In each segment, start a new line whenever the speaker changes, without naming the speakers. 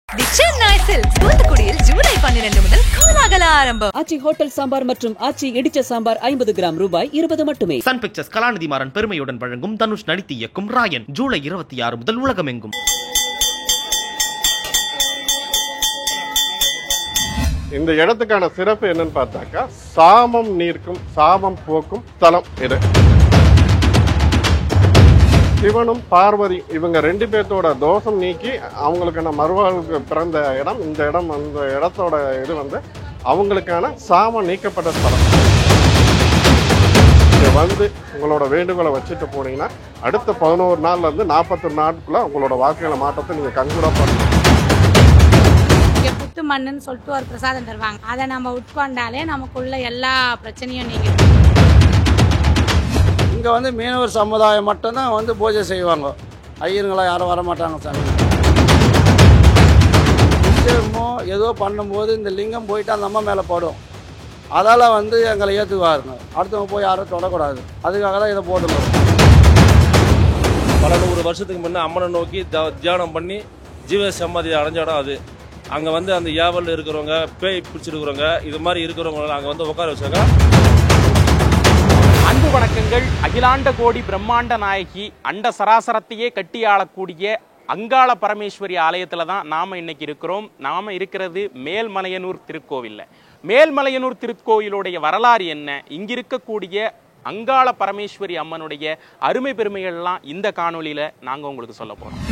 தி Chennai silks தூத்துக்குடியில் ஜூலை 12 முதல் கோலாகல ஆரம்பம்.
ஆச்சி ஹோட்டல் சாம்பார் மற்றும் ஆச்சி இடிச்ச சாம்பார் 50 கிராம் ரூபாய் 20 மட்டுமே.
சன் பிக்சர்ஸ் கலாநிதி மாறன் பெருமையுடன் வழங்கும் தனுஷ் நடித்து இயக்கும் ராயன் ஜூலை 26 முதல் உலகமெங்கும்.
இந்த இடத்துக்கான சிறப்பு என்னன்னு பார்த்தாக்கா, சாமம் நீர்க்கும் சாபம் போக்கும் ஸ்தலம் இது. சிவனும் பார்வதி இவங்க 2 பேர்த்தோட தோஷம் நீக்கி அவங்களுக்கான மறுவாழ்வுக்கு பிறந்த இடம் இந்த இடம். அந்த இடத்தோட இது அவங்களுக்கான சாமம் நீக்கப்பட்ட ஸ்தலம். இங்க உங்களோட வேண்டுகோளை வச்சுட்டு போனீங்கன்னா அடுத்த 11 நாள்ல இருந்து 41 நாட்குள்ள உங்களோட வாழ்க்கையில மாற்றத்தை நீங்க கண்கூடா பண்ணலாம்.
புத்து மண்ணுன்னு சொல்லிட்டு ஒரு பிரசாதம் தருவாங்க. அதை நம்ம உட்கொண்டாலே நமக்குள்ள எல்லா பிரச்சனையும் நீங்க.
இங்கே மீனவர் சமுதாயம் மட்டும்தான் பூஜை செய்வாங்க. ஐயருங்களா யாரும் வரமாட்டாங்க சாமி. நிச்சயமோ ஏதோ பண்ணும்போது இந்த லிங்கம் போயிட்டு அந்த அம்மா மேலே படும். அதால் எங்களை ஏற்றுக்குவாருங்க. அடுத்தவங்க போய் யாரும் தொடக்கூடாது. அதுக்காக தான் இதை போட்டுக்கணும்.
பல 100 வருஷத்துக்கு முன்னே அம்மனை நோக்கி தியானம் பண்ணி ஜீவ சமாதி அடைஞ்ச இடம் அது. அங்கே அந்த ஏவல் இருக்கிறவங்க, பேய் பிடிச்சிருக்கிறவங்க, இது மாதிரி இருக்கிறவங்க அங்கே உட்கார வச்சாங்க.
அன்பு வணக்கங்கள். அகிலாண்ட கோடி பிரம்மாண்ட நாயகி அண்ட சராசரத்தையே கட்டி ஆளக்கூடிய அங்காள பரமேஸ்வரி ஆலயத்துல தான் நாம இன்னைக்கு இருக்கிறோம். நாம இருக்கிறது மேல்மலையனூர் திருக்கோவில்ல. மேல்மலையனூர் திருக்கோவிலுடைய வரலாறு என்ன, இங்கிருக்கக்கூடிய அங்காள பரமேஸ்வரி அம்மனுடைய அருமை பெருமைகள்லாம் இந்த காணொலியில நாங்க உங்களுக்கு சொல்ல போறோம்.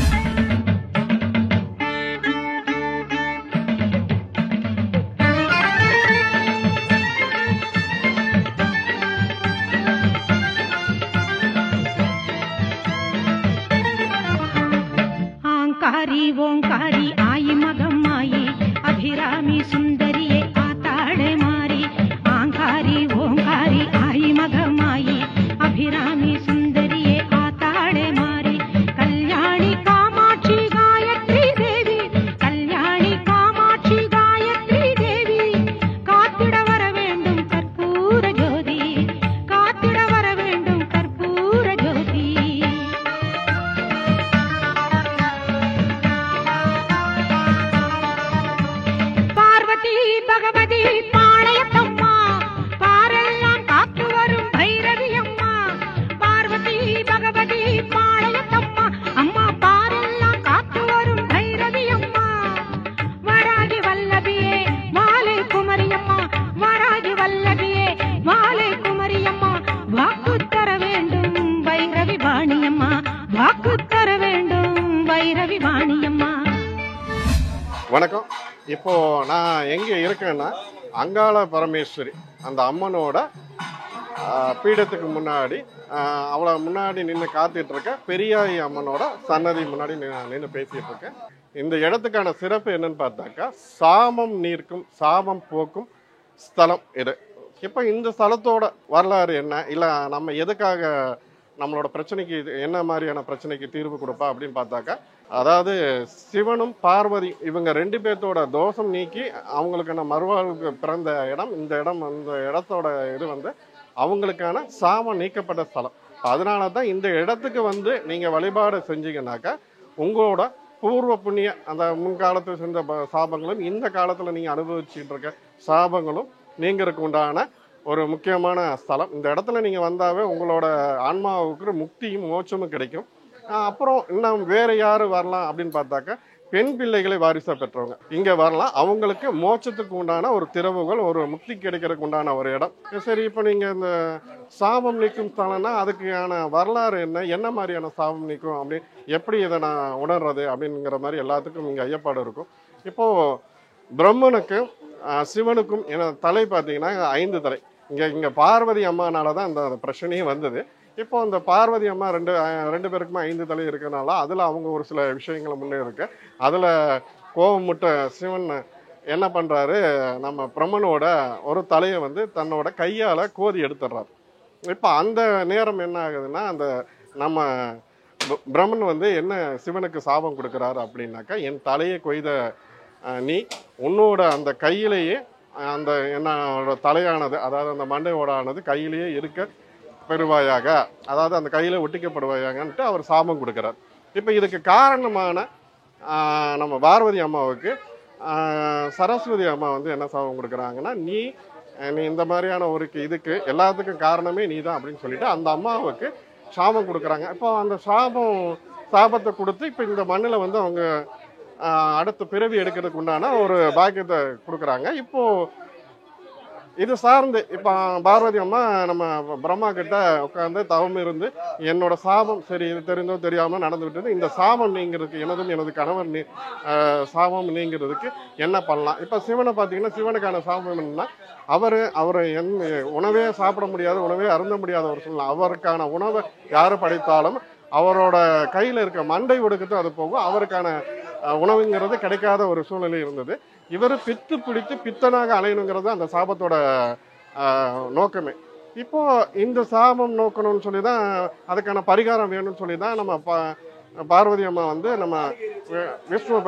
ஓங்காரி ஆயி மகம் மாயி அபிராமி சுந்தரியே ஆத்தாளே மாறி. ஆங்காரி ஓங்காரி ஆயி மகம் மாயி அபிராமி சுந்தரியே ஆத்தாளே மாறி. கல்யாணி காமாட்சி காயத்ரி தேவி, கல்யாணி காமாட்சி காயத்ரி தேவி. காத்திட வர வேண்டும் கற்பூர ஜோதி, காத்திட வர வேண்டும் கற்பூர ஜோதி. பகவதி பாளையத்தம்மா பாரெல்லாம் காத்து வரும் பைரவி அம்மா. பார்வதி பகவதி பாளையத்தம்மா அம்மா பாரெல்லாம் காத்து வரும் பைரவி அம்மா. வராகி வல்லபியே மாலை குமரியம்மா, வராகி வல்லபியே மாலை குமரியம்மா. வாக்கு தர வேண்டும் பைரவி வாணியம்மா, வாக்கு தர வேண்டும் பைரவி வாணியம்மா.
வணக்கம். இப்போ நான் எங்க இருக்கேன்னா அங்காள பரமேஸ்வரி அந்த அம்மனோட பீடத்துக்கு முன்னாடி, அவளை முன்னாடி நின்று காத்துட்டு இருக்க பெரியாயி அம்மனோட சன்னதி முன்னாடி நின்று பேசிட்டு இருக்கேன். இந்த இடத்துக்கான சிறப்பு என்னன்னு பார்த்தாக்கா, சாமம் நீர்க்கும் சாபம் போக்கும் ஸ்தலம் இது. இப்போ இந்த ஸ்தலத்தோட வரலாறு என்ன, இல்லை நம்ம எதுக்காக நம்மளோட பிரச்சனைக்கு என்ன மாதிரியான பிரச்சனைக்கு தீர்வு கொடுப்பா அப்படின்னு பார்த்தாக்கா, அதாவது சிவனும் பார்வதி இவங்க 2 பேர்த்தோட தோஷம் நீக்கி அவங்களுக்கான மறுவாழ்வுக்கு பிறந்த இடம் இந்த இடம். அந்த இடத்தோட இது அவங்களுக்கான சாமம் நீக்கப்பட்ட ஸ்தலம். அதனால தான் இந்த இடத்துக்கு நீங்கள் வழிபாடு செஞ்சீங்கன்னாக்கா உங்களோட பூர்வ புண்ணிய அந்த முன்காலத்தில் செஞ்ச சாபங்களும் இந்த காலத்தில் நீங்கள் அனுபவிச்சுட்டு இருக்க சாபங்களும் நீங்கிறதுக்கு உண்டான ஒரு முக்கியமான ஸ்தலம். இந்த இடத்துல நீங்கள் வந்தாவே உங்களோட ஆன்மாவுக்கு முக்தியும் மோட்சமும் கிடைக்கும். அப்புறம் இன்னும் வேற யாரு வரலாம் அப்படின்னு பார்த்தாக்கா, பெண் பிள்ளைகளை வாரிசா பெற்றவங்க இங்கே வரலாம். அவங்களுக்கு மோட்சத்துக்கு உண்டான ஒரு திறவுகள், ஒரு முக்தி கிடைக்கிறதுக்கு உண்டான ஒரு இடம். சரி, இப்போ நீங்கள் இந்த சாபம் நீக்கும் ஸ்தலம்னா அதுக்கான வரலாறு என்ன, என்ன மாதிரியான சாபம் நீக்கும் அப்படின்னு எப்படி இதை நான் உணர்றது அப்படிங்கிற மாதிரி எல்லாத்துக்கும் இங்கே ஐயப்பாடு இருக்கும். இப்போது பிரம்மனுக்கும் சிவனுக்கும் தலை பார்த்தீங்கன்னா 5 தலை. இங்கே பார்வதி அம்மானால தான் அந்த பிரச்சனையே வந்தது. இப்போ அந்த பார்வதி அம்மா ரெண்டு பேருக்குமே 5 தலை இருக்கிறனால அதில் அவங்க ஒரு சில விஷயங்களை முன்னே இருக்கு. அதில் கோபம் முட்ட சிவன் என்ன பண்ணுறாரு, நம்ம பிரம்மனோட ஒரு தலையை தன்னோட கையால் கோதி எடுத்துடுறாரு. இப்போ அந்த நேரம் என்ன ஆகுதுன்னா, அந்த நம்ம பிரம்மன் என்ன சிவனுக்கு சாபம் கொடுக்குறாரு அப்படின்னாக்கா, என் தலையை கொய்த நீ உன்னோட அந்த கையிலேயே அந்த என்னோட தலையானது, அதாவது அந்த மண்டையோட ஆனது கையிலேயே இருக்க பெறுவாயாக, அதாவது அந்த கையில் ஒட்டிக்கப்படுவாயாகன்ட்டு அவர் சாபம் கொடுக்குறார். இப்போ இதுக்கு காரணமான நம்ம பார்வதி அம்மாவுக்கு சரஸ்வதி அம்மா வந்து என்ன சாபம் கொடுக்குறாங்கன்னா, நீ இந்த மாதிரியான ஒரு இதுக்கு எல்லாத்துக்கும் காரணமே நீ தான் அப்படின்னு சொல்லிட்டு அந்த அம்மாவுக்கு சாபம் கொடுக்குறாங்க. இப்போ அந்த சாபத்தை கொடுத்து இப்போ இந்த மண்ணில் வந்து அவங்க அடுத்த பிறவி எடுக்கிறதுக்கு உண்டான ஒரு பாக்கியத்தை கொடுக்குறாங்க. இப்போ இது சார்ந்து இப்போ பார்வதி அம்மா நம்ம பிரம்மா கிட்ட உட்காந்து தவம் இருந்து என்னோட சாபம் சரி இது தெரிந்தோ தெரியாமல் நடந்து விட்டது, இந்த சாபம் நீங்கிறதுக்கு எனது கணவர் சாபம் நீங்கிறதுக்கு என்ன பண்ணலாம்? இப்போ சிவனை பார்த்தீங்கன்னா சிவனுக்கான சாபம் என்னன்னா, அவர் உணவே சாப்பிட முடியாத, உணவே அருந்த முடியாத ஒரு சூழ்நிலை. அவருக்கான உணவை யார் படைத்தாலும் அவரோட கையில் இருக்க மண்டை ஒடுக்கத்தும் அது போகும். அவருக்கான உணவுங்கிறது கிடைக்காத ஒரு சூழ்நிலை இருந்தது. இவர் பித்து பிடித்து பித்தனாக அலையணுங்கிறது அந்த சாபத்தோட நோக்கமே. இப்போ இந்த சாபம் நோக்கணும்னு சொல்லி தான் அதுக்கான பரிகாரம் வேணும்னு சொல்லி தான் நம்ம பார்வதி அம்மா வந்து நம்ம விஷ்ணு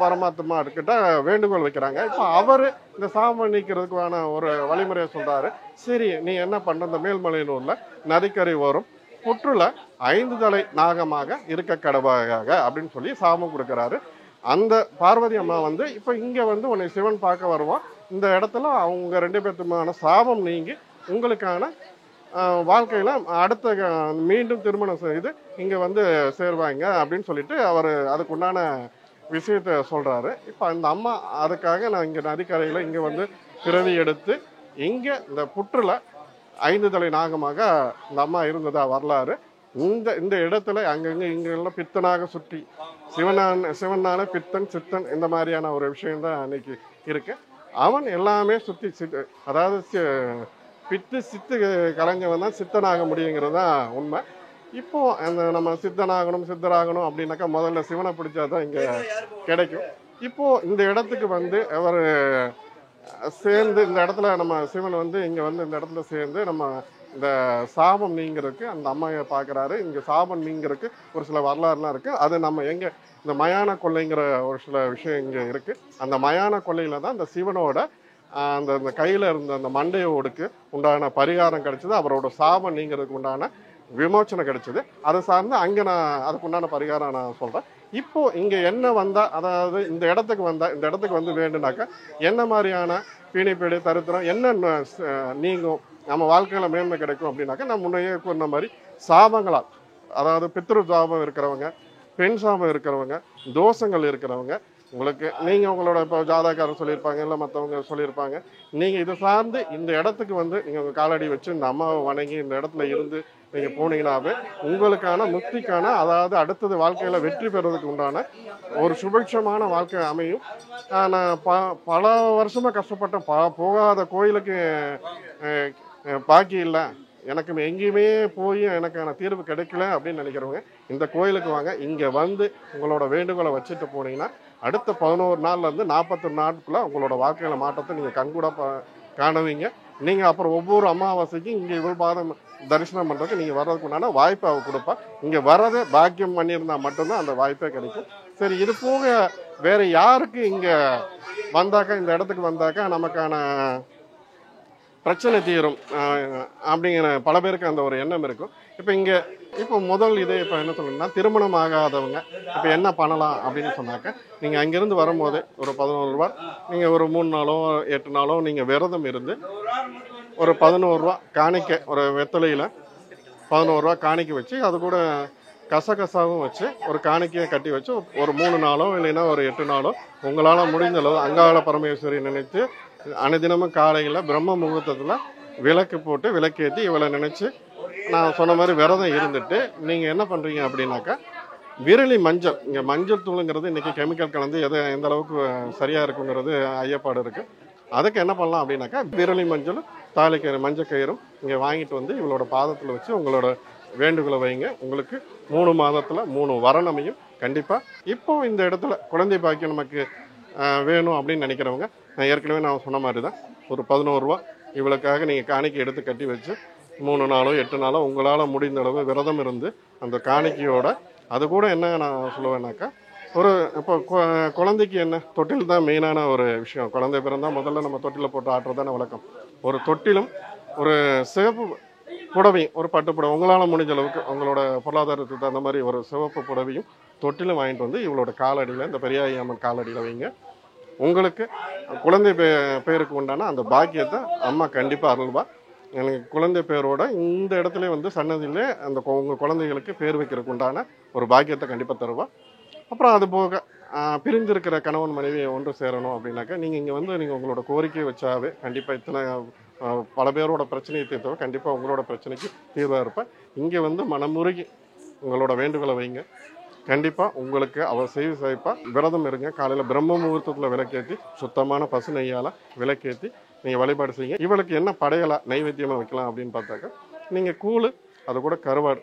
பரமாத்மா கிட்ட வேண்டுகோள் வைக்கிறாங்க. இப்போ அவர் இந்த சாபம் நீக்கிறதுக்கான ஒரு வழிமுறையை சொல்றாரு. சரி, நீ என்ன பண்ற, இந்த மேல்மலையனூர்ல நதிக்கரை வரும் புற்றுல 5 தலை நாகமாக இருக்க கடவாக அப்படின்னு சொல்லி சாபம் கொடுக்குறாரு. அந்த பார்வதி அம்மா வந்து இப்போ இங்கே வந்து உன்னை சிவன் பார்க்க வருவோம், இந்த இடத்துல அவங்க 2 பேர்த்துமான சாபம் நீங்கி உங்களுக்கான வாழ்க்கையில் அடுத்த மீண்டும் திருமணம் செய்து இங்கே வந்து சேருவாங்க அப்படின்னு சொல்லிட்டு அவர் அதுக்குண்டான விஷயத்த சொல்கிறாரு. இப்போ அந்த அம்மா அதுக்காக நான் இங்கே நதிக்கரையில் இங்கே வந்து பிறவி எடுத்து இங்கே இந்த புற்றில் 5 தலை நாகமாக இந்த அம்மா இருந்ததா வரலாறு. இந்த இடத்துல அங்கங்கே இங்கெல்லாம் பித்தனாக சுற்றி சிவனால பித்தன் சித்தன் இந்த மாதிரியான ஒரு விஷயம்தான் அன்னைக்கு இருக்கு. அவன் எல்லாமே சுற்றி அதாவது பித்து சித்து கலைஞ்சவன் தான் சித்தனாக முடியுங்கிறது தான் உண்மை. இப்போ அந்த நம்ம சித்தராகணும் அப்படின்னாக்கா முதல்ல சிவனை பிடிச்சாதான் இங்கே கிடைக்கும். இப்போ இந்த இடத்துக்கு வந்து அவர் சேர்ந்து இந்த இடத்துல நம்ம சிவன் வந்து இங்கே வந்து இந்த இடத்துல சேர்ந்து நம்ம இந்த சாபம் நீங்கிறதுக்கு அந்த அம்மாவை பார்க்குறாரு. இங்கே சாபம் நீங்கிறதுக்கு ஒரு சில வரலாறுலாம் இருக்குது. அது நம்ம எங்கே இந்த மயான கொள்ளைங்கிற ஒரு சில விஷயம் இங்கே இருக்குது. அந்த மயான கொள்ளையில் தான் இந்த சிவனோட அந்த கையில் இருந்த அந்த மண்டையோடுக்கு உண்டான பரிகாரம் கிடைச்சது. அவரோட சாபம் நீங்கிறதுக்கு உண்டான விமோச்சனை கிடைச்சது. அதை சார்ந்து அங்கே நான் அதுக்கு உண்டான பரிகாரம் நான் சொல்கிறேன். இப்போ இங்கே என்ன வந்தால், அதாவது இந்த இடத்துக்கு வந்து வேண்டுனாக்கா என்ன மாதிரியான பீனிப்பேடு தருத்திரம் என்ன நீங்கும், நம்ம வாழ்க்கையில் மேன்மை கிடைக்கும் அப்படின்னாக்கா நான் முன்னையே கூறின மாதிரி சாபங்களால், அதாவது பித்ரு சாபம் இருக்கிறவங்க, பெண் சாபம் இருக்கிறவங்க, தோஷங்கள் இருக்கிறவங்க, உங்களுக்கு நீங்கள் உங்களோட இப்போ ஜாதகாரர் சொல்லியிருப்பாங்க, இல்லை மற்றவங்க சொல்லியிருப்பாங்க, நீங்கள் இதை சார்ந்து இந்த இடத்துக்கு வந்து நீங்கள் உங்கள் காலடி வச்சு இந்த அம்மாவை வணங்கி இந்த இடத்துல இருந்து நீங்கள் போனீங்கன்னாவே உங்களுக்கான முக்திக்கான, அதாவது அடுத்தது வாழ்க்கையில் வெற்றி பெறுவதற்கு உண்டான ஒரு சுபிட்சமான வாழ்க்கை அமையும். நான் பல வருஷமாக கஷ்டப்பட்டேன், போகாத கோயிலுக்கு பாக்கி இல்லை, எனக்கு எங்கேயுமே போய் எனக்கான தீர்வு கிடைக்கல அப்படின்னு நினைக்கிறவங்க இந்த கோயிலுக்கு வாங்க. இங்கே வந்து உங்களோட வேண்டுகோளை வச்சுட்டு போனீங்கன்னா அடுத்த 11 நாள்லேருந்து 41 நாட்குள்ளே உங்களோட வாழ்க்கையில் மாற்றத்தை நீங்கள் கண்கூட காணுவீங்க. நீங்கள் அப்புறம் ஒவ்வொரு அமாவாசைக்கும் இங்கே இவ்வளோ பாதம் தரிசனம் பண்ணுறதுக்கு நீங்கள் வர்றதுக்கு உண்டான வாய்ப்பை அவ கொடுப்பா. இங்கே வர்றதே பாக்கியம் பண்ணியிருந்தால் மட்டும்தான் அந்த வாய்ப்பே கிடைக்கும். சரி, இது போக வேறு யாருக்கு இங்கே வந்தாக்கா, இந்த இடத்துக்கு வந்தாக்கா நமக்கான பிரச்சனை தீரும் அப்படிங்கிற பல பேருக்கு அந்த ஒரு எண்ணம் இருக்கும். இப்போ முதல் இதே இப்போ என்ன சொல்லணும்னா, திருமணம் ஆகாதவங்க இப்போ என்ன பண்ணலாம் அப்படின்னு சொன்னாக்க, நீங்கள் அங்கேருந்து வரும்போதே ஒரு 11 ரூபா, நீங்கள் ஒரு 3 நாளோ 8 நாளோ நீங்கள் விரதம் இருந்து ஒரு 11 ரூபா காணிக்கை, ஒரு வெத்தலையில் 11 ரூபா காணிக்கை வச்சு அது கூட கசகசாவும் வச்சு ஒரு காணிக்கையை கட்டி வச்சு ஒரு 3 நாளோ இல்லைன்னா ஒரு 8 நாளோ உங்களால் முடிந்த அளவு அங்காள பரமேஸ்வரி நினைத்து அனுதினமும் காலையில் பிரம்ம முகூர்த்தத்தில் விளக்கு போட்டு விளக்கேற்றி இவளை நினச்சி நான் சொன்ன மாதிரி விரதம் இருந்துட்டு நீங்கள் என்ன பண்ணுறீங்க அப்படின்னாக்கா, விரலி மஞ்சள், இங்கே மஞ்சள் தூளுங்கிறது இன்றைக்கி கெமிக்கல் கலந்து எந்த அளவுக்கு சரியாக இருக்குங்கிறது ஐயப்பாடு இருக்குது. அதுக்கு என்ன பண்ணலாம் அப்படின்னாக்கா, விரலி மஞ்சளும் தாலிக்கயிறு மஞ்சள் கயிறும் இங்கே வாங்கிட்டு வந்து இவளோட பாதத்தில் வச்சு உங்களோட வேண்டுகோளை வைங்க. உங்களுக்கு 3 மாதத்தில் 3 வரணமையும் கண்டிப்பாக. இப்போ இந்த இடத்துல குழந்தை பாக்கியம் நமக்கு வேணும் அப்படின்னு நினைக்கிறவங்க, நான் ஏற்கனவே நான் சொன்ன மாதிரி தான் ஒரு 11 ரூபா இவளுக்காக நீங்கள் காணிக்கை எடுத்து கட்டி வச்சு 3 நாளோ 8 நாளோ உங்களால் முடிந்த அளவு விரதம் இருந்து அந்த காணிக்கையோட, அது கூட என்ன நான் சொல்லுவேன்னாக்கா, ஒரு இப்போ குழந்தைக்கு என்ன தொட்டில் தான் மெயினான ஒரு விஷயம். குழந்தை பிறந்தால் முதல்ல நம்ம தொட்டில் போட்டு ஆட்டுறதான வழக்கம். ஒரு தொட்டிலும் ஒரு சிவப்பு புடவையும், ஒரு பட்டு புடவை உங்களால் முடிஞ்ச அளவுக்கு உங்களோட பொருளாதாரத்துக்கு தகுந்த மாதிரி ஒரு சிவப்பு புடவையும் தொட்டிலும் வாங்கிட்டு வந்து இவளோட காலடியில், இந்த பெரியாயி அம்மன் காலடியில் வைங்க. உங்களுக்கு குழந்தை பேருக்கு உண்டான அந்த பாக்கியத்தை அம்மா கண்டிப்பாக அருள்வா. எனக்கு குழந்தை பேரோட இந்த இடத்துல வந்து சன்னதியிலே அந்த உங்கள் குழந்தைகளுக்கு பேர் வைக்கிறதுக்கு உண்டான ஒரு பாக்கியத்தை கண்டிப்பாக தருவா. அப்புறம் அது போக பிரிஞ்சிருக்கிற கணவன் மனைவியை ஒன்று சேரணும் அப்படின்னாக்கா நீங்கள் இங்கே வந்து நீங்கள் உங்களோட கோரிக்கையை வச்சாவே கண்டிப்பாக இத்தனை பல பேரோட பிரச்சனையை தீர்த்தவ கண்டிப்பாக உங்களோட பிரச்சனைக்கு தீர்வாக இருப்பேன். இங்கே வந்து மனமுருகி உங்களோட வேண்டுகோளை வைங்க. கண்டிப்பாக உங்களுக்கு அவர் செய்வா. விரதம் இருங்க. காலையில் பிரம்ம முகூர்த்தத்தில் விளக்கேற்றி சுத்தமான பசு நெய்யால் விளக்கேற்றி நீங்கள் வழிபாடு செய்யுங்க. இவளுக்கு என்ன படையலாம் நைவேத்தியமாக வைக்கலாம் அப்படின்னு பார்த்தாக்கா நீங்கள் கூழ், அது கூட கருவாடு,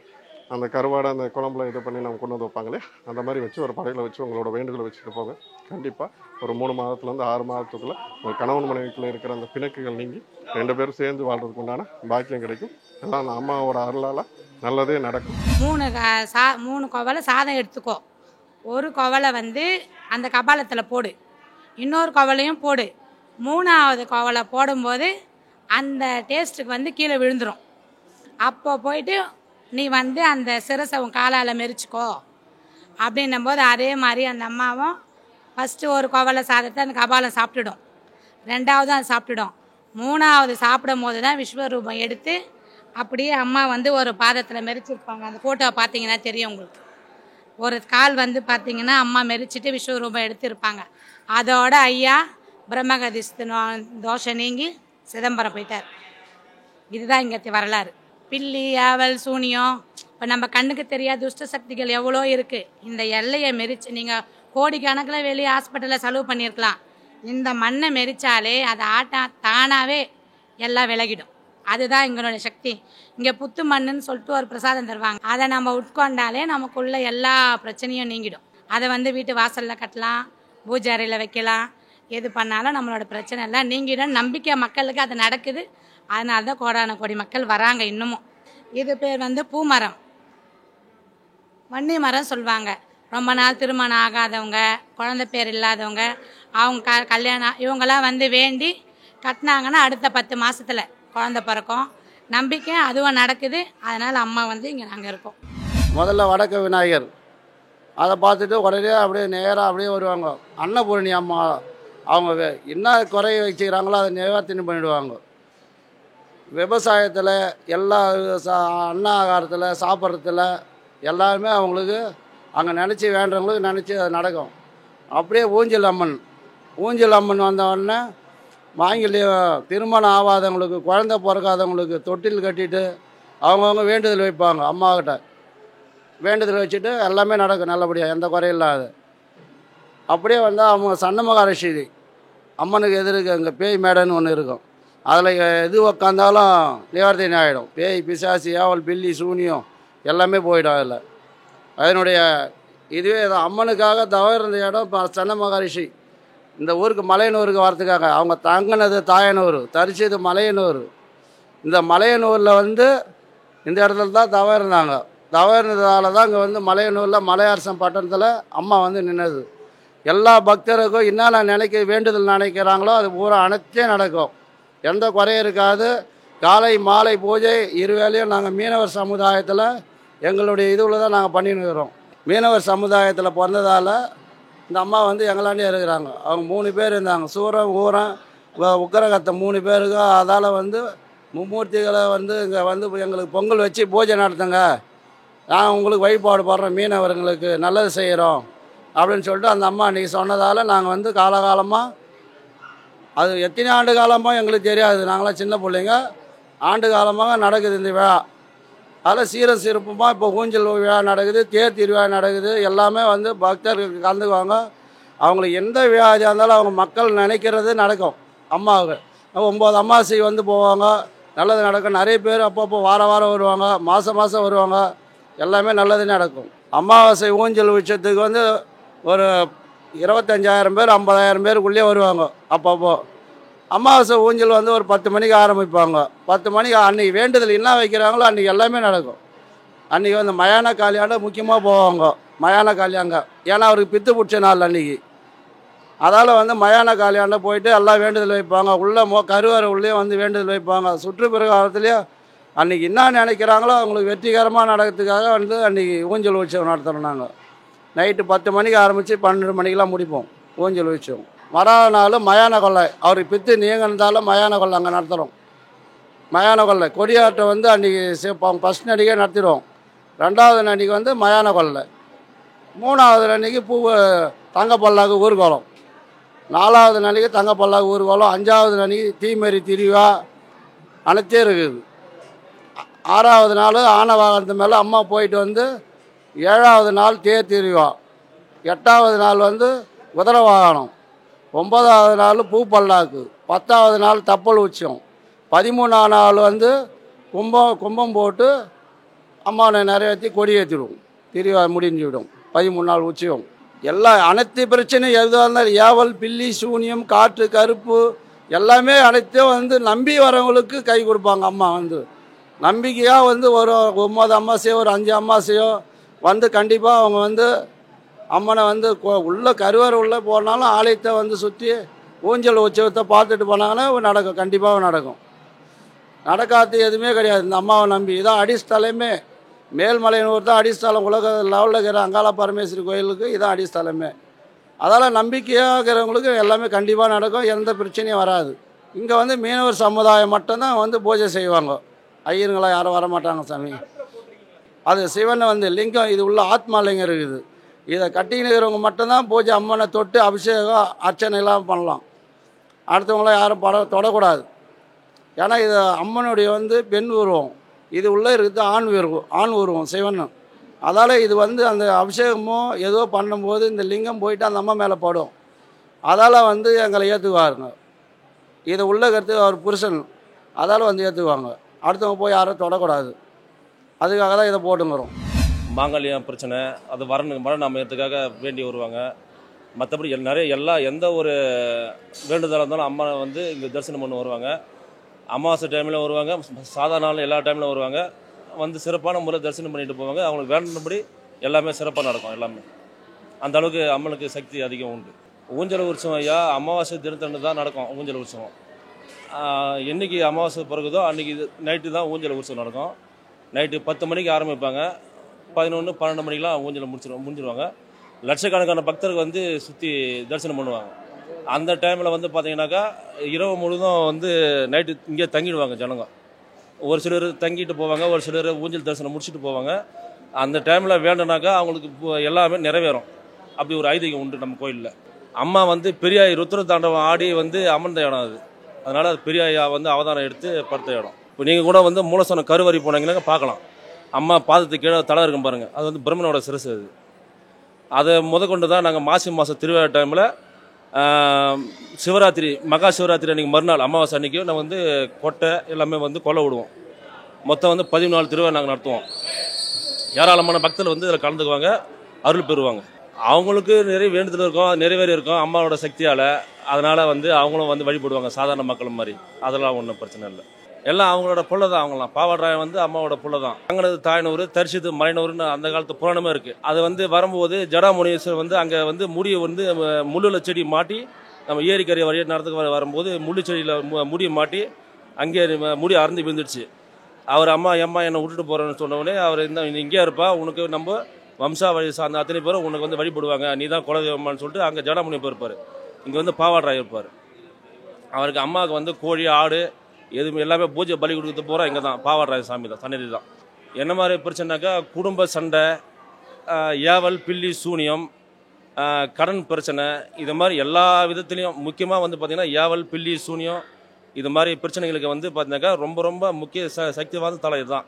அந்த கருவாடை அந்த குழம்புல இது பண்ணி நம்ம கொண்டு வந்து வைப்பாங்களே அந்த மாதிரி வச்சு ஒரு படையில் வச்சு உங்களோட வேண்டுகளை வச்சுட்டு போங்க. கண்டிப்பாக ஒரு 3 மாதத்துலேருந்து 6 மாதத்துக்குள்ளே உங்கள் கணவன் மனைவிக்குள்ளே இருக்கிற அந்த பிணக்குகள் நீங்கி 2 பேரும் சேர்ந்து வாழ்றதுக்கு உண்டான பாக்கியம் கிடைக்கும். எல்லாம் அந்த அம்மாவோட அருளால் நல்லதே நடக்கும்.
3 குவலை சாதம் எடுத்துக்கோ. ஒரு குவலை வந்து அந்த கபாலத்தில் போடு, இன்னொரு குவலையும் போடு. 3ஆவது குவலை போடும்போது அந்த டேஸ்ட்டுக்கு வந்து கீழே விழுந்துடும். அப்போ போயிட்டு நீ வந்து அந்த சிரசை உன் காலால் மெரிச்சிக்கோ அப்படின்னும் போது அதே மாதிரி அந்த அம்மாவும் ஃபஸ்ட்டு ஒரு குவலை சாதத்தை அந்த கபாலம் சாப்பிட்டுடும், 2ஆவது அது சாப்பிட்டுடும், 3ஆவது சாப்பிடும் போது தான் விஸ்வரூபம் எடுத்து அப்படியே அம்மா வந்து ஒரு பாதத்தில் மெரிச்சிருப்பாங்க. அந்த ஃபோட்டோவை பார்த்தீங்கன்னா தெரியும் உங்களுக்கு. ஒரு கால் வந்து பார்த்தீங்கன்னா அம்மா மெரிச்சிட்டு விஸ்வரூபம் எடுத்திருப்பாங்க. அதோட ஐயா பிரம்மகதி தோஷம் நீங்கி சிதம்பரம் போயிட்டார். இதுதான் இங்கே வரலாறு. பில்லி, ஆவல், சூனியம், இப்போ நம்ம கண்ணுக்கு தெரியாத துஷ்ட சக்திகள் எவ்வளோ இருக்குது. இந்த எல்லையை மெரிச்சு நீங்கள் கோடிக்கணக்கில் வெளியே ஹாஸ்பிட்டலில் செலவு பண்ணியிருக்கலாம். இந்த மண்ணை மெரிச்சாலே அதை தானாகவே எல்லாம் விலகிடும். அதுதான் எங்களுடைய சக்தி. இங்கே புத்து மண்ணுன்னு சொல்லிட்டு ஒரு பிரசாதம் தருவாங்க. அதை நம்ம உட்கொண்டாலே நமக்குள்ள எல்லா பிரச்சனையும் நீங்கிடும். அதை வந்து வீட்டு வாசலில் கட்டலாம், பூஜை அறையில் வைக்கலாம். எது பண்ணாலும் நம்மளோட பிரச்சனை எல்லாம் நீங்கிடும். நம்பிக்கை மக்களுக்கு அது நடக்குது. அதனால தான் கோடான கோடி மக்கள் வராங்க இன்னமும். இது பேர் வந்து பூமரம், வன்னி மரம் சொல்லுவாங்க. ரொம்ப நாள் திருமணம் ஆகாதவங்க, குழந்தை பேர் இல்லாதவங்க, அவங்க கல்யாணம் இவங்கெல்லாம் வந்து வேண்டி கட்டினாங்கன்னா அடுத்த 10 மாதத்தில் குழந்தை பிறக்கும். நம்பிக்கை அதுவும் நடக்குது. அதனால் அம்மா வந்து இங்கே நாங்கள் இருக்கோம்.
முதல்ல வடக்கு விநாயகர், அதை பார்த்துட்டு உடனே அப்படியே நேராக அப்படியே வருவாங்க. அன்னபூரணி அம்மா, அவங்க என்ன குறைய வச்சுக்கிறாங்களோ அதை நிவர்த்தி பண்ணிவிடுவாங்க. விவசாயத்தில் எல்லா அன்னாகாரத்தில் சாப்பிட்றதுல எல்லாருமே அவங்களுக்கு அங்கே நினச்சி வேண்டவங்களுக்கு நினச்சி அது நடக்கும். அப்படியே ஊஞ்சல் அம்மன் வந்தவுடனே மாங்கல்யம் திருமணம் ஆகாதவங்களுக்கு, குழந்தை பிறக்காதவங்களுக்கு தொட்டில் கட்டிட்டு அவங்கவுங்க வேண்டுதல் வைப்பாங்க. அம்மாக்கிட்ட வேண்டுதல் வச்சுட்டு எல்லாமே நடக்கும் நல்லபடியாக, எந்த குறையும் இல்லாது. அப்படியே வந்தால் அவங்க சன்னமகாரேஸ்வரி அம்மனுக்கு எதிர்க்கு அங்கே பேய் மேடைன்னு ஒன்று இருக்கும். அதில் எது உக்காந்தாலும் நிவர்த்தி ஆகிடும். பேய், பிசாசி, ஏவல், பில்லி, சூனியம் எல்லாமே போயிடும். அதில் அதனுடைய இதுவே அம்மனுக்காக தவிர இருந்த இடம் இப்போ சன்னமகாரிஷி இந்த ஊருக்கு மலையனூருக்கு வரத்துக்காக அவங்க தங்கினது தாயனூர், தரிச்சது மலையனூர். இந்த மலையனூரில் வந்து இந்த இடத்துல தான் தவ இருந்தாங்க. தவ இருந்ததால தான் இங்கே வந்து மலையனூரில் மலையரசன் பட்டணத்தில் அம்மா வந்து நின்னது. எல்லா பக்தருக்கும் என்னென்ன வேண்டுதல் நினைக்கிறாங்களோ அது பூரா அனைத்தே நடக்கும். எந்த குறையும் இருக்காது. காலை மாலை பூஜை 2 வேளையும் நாங்கள் மீனவர் சமுதாயத்தில் எங்களுடைய இதுவில் தான் நாங்கள் பண்ணின்னு இருக்கிறோம். மீனவர் சமுதாயத்தில் பிறந்ததால் இந்த அம்மா வந்து எங்களாண்டே இருக்கிறாங்க. அவங்க 3 பேர் இருந்தாங்க. சூரம், ஊரம், உக்கரகத்தை 3 பேருக்கு. அதால் வந்து மும்மூர்த்திகளை வந்து இங்கே வந்து எங்களுக்கு பொங்கல் வச்சு பூஜை நடத்துங்க, நாங்கள் உங்களுக்கு வழிபாடு போடுறோம், மீனவர்களுக்கு நல்லது செய்கிறோம் அப்படின்னு சொல்லிட்டு அந்த அம்மா அன்றைக்கி சொன்னதால் நாங்கள் வந்து காலகாலமாக, அது எத்தனை ஆண்டு காலமாக எங்களுக்கு தெரியாது, நாங்களாம் சின்ன பிள்ளைங்க, ஆண்டு காலமாக நடக்குது இந்த விழா. அதில் சீரம் சிறப்புமாக இப்போ ஊஞ்சல் விழா நடக்குது, தேர் திருவிழா நடக்குது. எல்லாமே வந்து பக்தர்கள் கலந்துக்குவாங்க. அவங்களுக்கு எந்த விழாதியாக இருந்தாலும் அவங்க மக்கள் நினைக்கிறது நடக்கும். அம்மாவுக்கு 9 அமாவாசை வந்து போவாங்க, நல்லது நடக்கும். நிறைய பேர் அப்பப்போ வாரம் வருவாங்க, மாதம் வருவாங்க. எல்லாமே நல்லது நடக்கும். அமாவாசை ஊஞ்சல் உற்சவத்துக்கு வந்து ஒரு 25,000 பேர் 50,000 பேருக்குள்ளே வருவாங்க. அப்பப்போ அமாவாசை ஊஞ்சல் வந்து ஒரு 10 மணிக்கு ஆரம்பிப்பாங்க. 10 மணிக்கு அன்றைக்கி வேண்டுதல் என்ன வைக்கிறாங்களோ அன்றைக்கி எல்லாமே நடக்கும். அன்றைக்கி வந்து மயான காளியாண்ட முக்கியமாக போவாங்க. மயான காளியாங்க ஏன்னா அவருக்கு பித்து பிடிச்ச நாள் அன்றைக்கி. அதால் வந்து மயான காளியாண்ட போயிட்டு எல்லாம் வேண்டுதல் வைப்பாங்க. உள்ளே கருவறை உள்ளே வந்து வேண்டுதல் வைப்பாங்க. சுற்றுப்பிரகாரத்துலேயும் அன்றைக்கி என்ன நினைக்கிறாங்களோ அவங்களுக்கு வெற்றிகரமாக நடக்கிறதுக்காக வந்து அன்றைக்கி ஊஞ்சல் உற்சவம் நடத்துகிறோம் நாங்கள். நைட்டு 10 மணிக்கு ஆரம்பித்து 12 மணிக்கெலாம் முடிப்போம் ஊஞ்சல் வச்சோம். மறாத நாள் மயான கொள்ளை, அவருக்கு பித்து நீங்கிருந்தாலும் மயான கொள்ளை அங்கே நடத்துகிறோம். மயான கொள்ளை கொடியாட்டம் வந்து அன்றைக்கி ஃபஸ்ட் நடிகை நடத்திடுவோம். 2வது அன்றைக்கி வந்து மயான கொள்ளை, 3வது அன்றைக்கி தங்க பல்லாக்கு ஊர்கோலம், 4வது அன்றைக்கி தங்க பல்லாக்கு ஊர்கோலம், 5வது அன்றைக்கி தீமறி திருவிழா அனைத்தே இருக்குது. 6வது நாள் ஆன வாகனத்து மேலே அம்மா போயிட்டு வந்து 7வது நாள் தேர் திருவிழா, 8வது நாள் வந்து குதிரை வாகனம், 9வது நாள் பூ பல்லாக்கு, 10வது நாள் தப்பல் உச்சம், 13ஆம் நாள் வந்து கும்பம் போட்டு அம்மாவை நிறைவேற்றி கொடி ஏற்றிடுவோம். திருவிழா முடிஞ்சுவிடும். 13 நாள் உச்சம். அனைத்து பிரச்சனையும் எதுவாக இருந்தாலும் ஏவல் பில்லி சூனியம் காற்று கருப்பு எல்லாமே அனைத்தும் வந்து நம்பி வரவங்களுக்கு கை கொடுப்பாங்க. அம்மா வந்து நம்பிக்கையாக வந்து ஒரு 9 அமாவாசையோ ஒரு 5 அமாவாசையோ வந்து கண்டிப்பாக அவங்க வந்து அம்மனை வந்து உள்ளே கருவறை உள்ளே போனாலும் ஆலயத்தை வந்து சுற்றி ஊஞ்சல் உற்சவத்தை பார்த்துட்டு போனாங்கன்னா நடக்கும். கண்டிப்பாக நடக்கும். நடக்காது எதுவுமே கிடையாது. இந்த அம்மாவை நம்பி இதான் அடிஸ்தலமே. மேல்மலையனூர் தான் அடிஸ்தலம். உலக லெவலில் இருக்கிற அங்காள பரமேஸ்வரி கோயிலுக்கு இதான் அடிஸ்தலமே. அதால் நம்பிக்கையாக இருக்கிறவங்களுக்கு எல்லாமே கண்டிப்பாக நடக்கும். எந்த பிரச்சனையும் வராது. இங்கே வந்து மீனவர் சமுதாயம் மட்டும்தான் வந்து பூஜை செய்வாங்க. ஐயருங்களாம் யாரும் வரமாட்டாங்க சாமி. அது சிவனை வந்து லிங்கம், இது உள்ள ஆத்மா லிங்கம் இருக்குது. இதை கட்டினுக்கிறவங்க மட்டும்தான் பூஜை அம்மனை தொட்டு அபிஷேகம் அர்ச்சனைலாம் பண்ணலாம். அடுத்தவங்களாம் யாரும் தொடக்கூடாது. ஏன்னா இது அம்மனுடைய வந்து பெண் உருவம், இது உள்ளே இருக்குது ஆண் உருவம் சிவன். அதால் இது வந்து அந்த அபிஷேகமோ ஏதோ பண்ணும்போது இந்த லிங்கம் போயிட்டு அந்த அம்மா மேலே படும். அதால் வந்து எங்களை ஏற்றுக்குவாருங்க. இதை உள்ளே கருத்து அவர் புருஷன், அதால் வந்து ஏற்றுக்குவாங்க. அடுத்தவங்க போய் யாரும் தொடக்கூடாது. அதுக்காக தான் இதை போட்டுங்கிறோம்.
மாங்கல்யம் பிரச்சனை அது மரணம் அமையறதுக்காக வேண்டி வருவாங்க. மற்றபடி எந்த ஒரு வேண்டுதலாக இருந்தாலும் அம்மா வந்து இங்கே தரிசனம் பண்ண வருவாங்க. அமாவாசை டைமில் வருவாங்க, சாதாரண நாள் எல்லா டைமில் வருவாங்க. வந்து சிறப்பான முறையில் தரிசனம் பண்ணிட்டு போவாங்க. அவங்களுக்கு வேண்டபடி எல்லாமே சிறப்பாக நடக்கும். எல்லாமே அந்த அளவுக்கு அம்மனுக்கு சக்தி அதிகம் உண்டு. ஊஞ்சல் உற்சவம் ஐயா அமாவாசை தினத்தன்று தான் நடக்கும். ஊஞ்சல் உற்சவம் என்றைக்கு அமாவாசை பிறகுதோ அன்றைக்கி நைட்டு தான் ஊஞ்சல் உற்சவம் நடக்கும். நைட்டு 10 மணிக்கு ஆரம்பிப்பாங்க. 11, 12 மணிக்கெலாம் ஊஞ்சல் முடிஞ்சிருவாங்க. லட்சக்கணக்கான பக்தர்கள் வந்து சுற்றி தரிசனம் பண்ணுவாங்க. அந்த டைமில் வந்து பார்த்தீங்கன்னாக்கா இரவு முழுதும் வந்து நைட்டு இங்கே தங்கிடுவாங்க ஜனங்க. ஒரு சிலர் தங்கிட்டு போவாங்க, ஒரு சிலர் ஊஞ்சல் தரிசனம் முடிச்சுட்டு போவாங்க. அந்த டைமில் வேண்டுனாக்கா அவங்களுக்கு எல்லாமே நிறைவேறும். அப்படி ஒரு ஐதீகம் உண்டு நம்ம கோயிலில். அம்மா வந்து பெரியாய் ருத்ர தாண்டவம் ஆடி வந்து அமர்ந்த இடம் அது. அதனால் அது பெரியாயா வந்து அவதாரம் எடுத்து படுத்த இடம். இப்போ நீங்கள் கூட வந்து மூலஸ்தானம் கருவறை போனீங்கன்னா பார்க்கலாம். அம்மா பாதத்துக்கு கீழே தலை இருக்கும் பாருங்கள், அது வந்து பிரம்மனோட சிரசு. அது அதை முதற்கொண்டு தான் நாங்கள் மாதம் திருவிழா டைமில் சிவராத்திரி மகா சிவராத்திரி அன்றைக்கி மறுநாள் அமாவாசை அன்றைக்கி நாங்கள் வந்து கொட்டை எல்லாமே வந்து கொலை விடுவோம். மொத்தம் வந்து 14 திருவிழா நாங்கள் நடத்துவோம். ஏராளமான பக்தர்கள் வந்து இதில் கலந்துக்குவாங்க, அருள் பெறுவாங்க. அவங்களுக்கு நிறைய வேண்டுதல் இருக்கும், நிறைவேறி இருக்கும் அம்மாவோட சக்தியால். அதனால் வந்து அவங்களும் வந்து வழிபடுவாங்க சாதாரண மக்கள் மாதிரி. அதெல்லாம் ஒன்றும் பிரச்சனை இல்லை. எல்லாம் அவங்களோட புள்ள தான். அவங்களாம் பாவாட்ராயன் வந்து அம்மாவோட புள்ள தான். அங்கனது தாய்னூர் தரிசித்து மறைனூர்னு அந்த காலத்து புராணமே இருக்குது. அது வந்து வரும்போது ஜடாமுனீஸ்வரர் வந்து அங்கே வந்து முடியை வந்து முள்ளில் செடி மாட்டி நம்ம ஏரிக்கரை வழியாக நடத்துக்கு வரும்போது முள்ளு செடியில் முடியை மாட்டி அங்கே முடி அறந்து விழுந்துடுச்சு. அவர் அம்மா என்னை விட்டுட்டு போகிறேன்னு சொன்னோடனே அவர் இங்கே இருப்பா, உனக்கு நம்ம வம்சாவழி சார்ந்த அத்தனை பேரும் உனக்கு வந்து வழிபடுவாங்க, நீ தான் குலதெய்வம்மான்னு சொல்லிட்டு அங்கே ஜடாமுனி இருப்பார். இங்கே வந்து பாவாட்ராயர் இருப்பார். அவருக்கு அம்மாவுக்கு வந்து கோழி ஆடு எதுவுமே எல்லாமே பூஜை பலி கொடுத்து போகிறோம். இங்கே தான் பாவாட்ராயர் சாமி தான், சன்னதி தான். என்ன மாதிரி பிரச்சனைனாக்கா குடும்ப சண்டை, ஏவல் பில்லி சூனியம், கடன் பிரச்சனை, இது மாதிரி எல்லா விதத்துலேயும் முக்கியமாக வந்து பார்த்திங்கன்னா ஏவல் பில்லி சூனியம் இது மாதிரி பிரச்சனைகளுக்கு வந்து பார்த்தீங்கன்னாக்கா ரொம்ப ரொம்ப முக்கிய சக்தி வாய்ந்த தலை இதுதான்.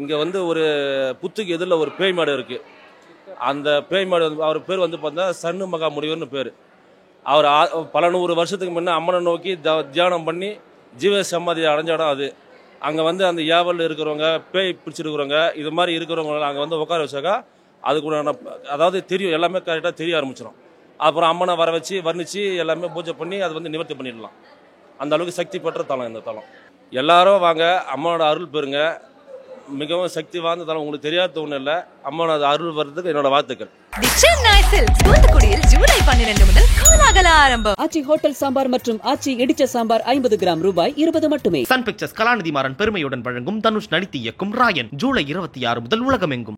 இங்கே வந்து ஒரு புத்துக்கு எதிரில் ஒரு பேய் மாடு இருக்குது. அந்த பேய் மாடு அவர் பேர் வந்து பார்த்தீங்கன்னா சன்னு மகா முனிவர்னு பேர். அவர் பல 100 வருஷத்துக்கு முன்னே அம்மனை நோக்கி தியானம் பண்ணி ஜீவ சமாதி அடைஞ்ச இடம் அது. அங்கே வந்து அந்த ஏவல் இருக்கிறவங்க, பேய் பிடிச்சிருக்கிறவங்க, இது மாதிரி இருக்கிறவங்க அங்கே வந்து உட்கார வச்சாக்கா அதுக்குள்ள அதாவது தெரியும், எல்லாமே கரெக்டாக தெரிய ஆரம்பிச்சிடும். அப்புறம் அம்மனை வர வச்சு வர்ணித்து எல்லாமே பூஜை பண்ணி அதை வந்து நிவர்த்தி பண்ணிடலாம். அந்த அளவுக்கு சக்தி பெற்ற தலம் இந்த தலம். எல்லாரும் வாங்க, அம்மனோட அருள் பெறுங்க. மிகவும் சக்தி வாய்ந்த தலம். உங்களுக்கு தெரியாத ஒன்றும் இல்லை. அம்மனோட அருள் வர்றதுக்கு என்னோட வாழ்த்துக்கள்.
தூத்துக்குடியில் ஜூலை 12 முதல் கோலாகல ஆரம்பம்.
ஆச்சி ஹோட்டல் சாம்பார் மற்றும் ஆச்சி இடிச்ச சாம்பார் 50 கிராம் ரூபாய் 20 மட்டுமே.
சன் பிக்சர்ஸ் கலாநிதி மாறன் பெருமையுடன் வழங்கும் தனுஷ் நடித்து இயக்கும் ராயன் ஜூலை 26 முதல் உலகமெங்கும்.